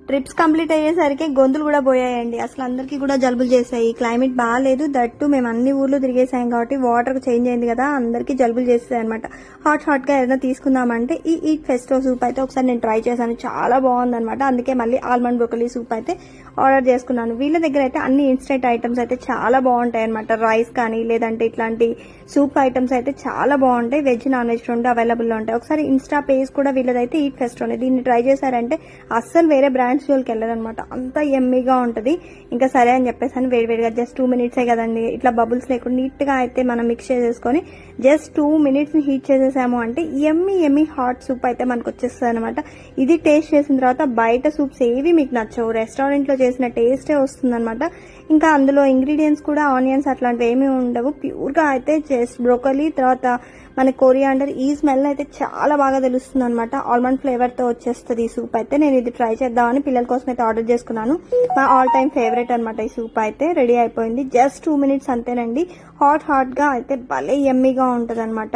Trips complete అయ్యేసరికి గొంతులు కూడా పోయాయండి. అసలు అందరికీ కూడా జలుబులు చేసాయి. క్లైమేట్ బాగాలేదు, దట్టు మేము అన్ని ఊర్లు తిరిగేసాం కాబట్టి వాటర్ చేంజ్ అయింది కదా, అందరికీ జలుబులు చేస్తాయి అనమాట. హాట్ గా ఏదైనా తీసుకుందామంటే ఈ ఈట్ ఫెస్టో సూప్ అయితే ఒకసారి నేను ట్రై చేశాను, చాలా బాగుంది అనమాట. అందుకే మళ్ళీ ఆల్మండ్ బ్రోకలీ సూప్ అయితే ఆర్డర్ చేసుకున్నాను. వీళ్ళ దగ్గర అయితే అన్ని ఇన్స్టెంట్ ఐటమ్స్ అయితే చాలా బాగుంటాయి అనమాట. రైస్ కానీ లేదంటే ఇట్లాంటి సూప్ ఐటమ్స్ అయితే చాలా బాగుంటాయి. వెజ్ నాన్ వెజ్ రెండు అవైలబుల్లో ఉంటాయి. ఒకసారి ఇన్స్టా పేజ్ కూడా వీళ్ళదైతే ఈట్ ఫెస్టోనే. దీన్ని ట్రై చేశారంటే అస్సలు వేరే బ్రాండ్స్ జోలికి వెళ్ళదనమాట, అంత ఎమ్మీగా ఉంటుంది. ఇంకా సరే అని చెప్పేసాను, వేడివేడిగా జస్ట్ 2 minutes కదండి, ఇట్లా బబుల్స్ లేకుండా నీట్గా అయితే మనం మిక్స్ చేసేసుకొని జస్ట్ 2 minutes హీట్ చేసేసాము అంటే ఎమ్మీ హాట్ సూప్ అయితే మనకు వచ్చేస్తుంది అనమాట. ఇది టేస్ట్ చేసిన తర్వాత బయట సూప్స్ ఏవి మీకు నచ్చవు, రెస్టారెంట్లో చేసిన టేస్టే వస్తుంది అనమాట. ఇంకా అందులో ఇంగ్రీడియంట్స్ కూడా ఆనియన్స్ అట్లాంటివి ఏమీ ఉండవు, ప్యూర్గా అయితే జస్ట్ బ్రోకలీ తర్వాత మన కొరియాండర్ ఈ స్మెల్ అయితే చాలా బాగా తెలుస్తుంది అనమాట. ఆల్మండ్ ఫ్లేవర్తో వచ్చేస్తుంది ఈ సూప్ అయితే. నేను ఇది ట్రై చేద్దామని పిల్లల కోసం అయితే ఆర్డర్ చేసుకున్నాను. మా ఆల్ టైమ్ ఫేవరెట్ అనమాట. ఈ సూప్ అయితే రెడీ అయిపోయింది, జస్ట్ 2 minutes అంతేనండి. హాట్గా అయితే భలే ఎమ్మీగా ఉంటుంది అనమాట.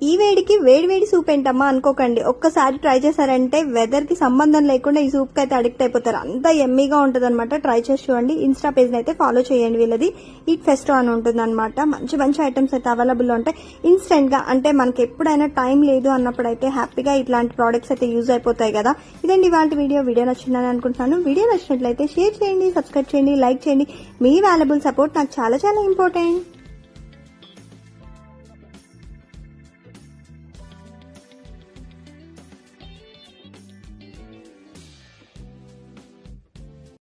ఈ వేడికి వేడి సూప్ ఏంటమ్మా అనుకోకండి, ఒక్కసారి ట్రై చేశారంటే వెదర్ కి సంబంధం లేకుండా ఈ సూప్ కి అయితే అడిక్ట్ అయిపోతారు, అంత ఎమ్మీగా ఉంటుంది అనమాట. ట్రై చేసి చూడండి. ఇన్స్టా పేజ్ అయితే ఫాలో చేయండి, వీళ్ళది ఈట్ ఫెస్టో అని ఉంటుంది అనమాట. మంచి ఐటమ్స్ అయితే అవైలబుల్ ఉంటాయి ఇన్స్టెంట్ గా. అంటే మనకి ఎప్పుడైనా టైం లేదు అన్నప్పుడు అయితే హ్యాపీగా ఇట్లాంటి ప్రోడక్ట్స్ అయితే యూజ్ అయిపోతాయి కదా. ఇదండి ఇవాళ వీడియో నచ్చిందని అనుకుంటున్నాను. వీడియో నచ్చినట్లయితే షేర్ చేయండి, సబ్స్క్రైబ్ చేయండి, లైక్ చేయండి. మీ వాల్యుబుల్ సపోర్ట్ నాకు చాలా ఇంపార్టెంట్.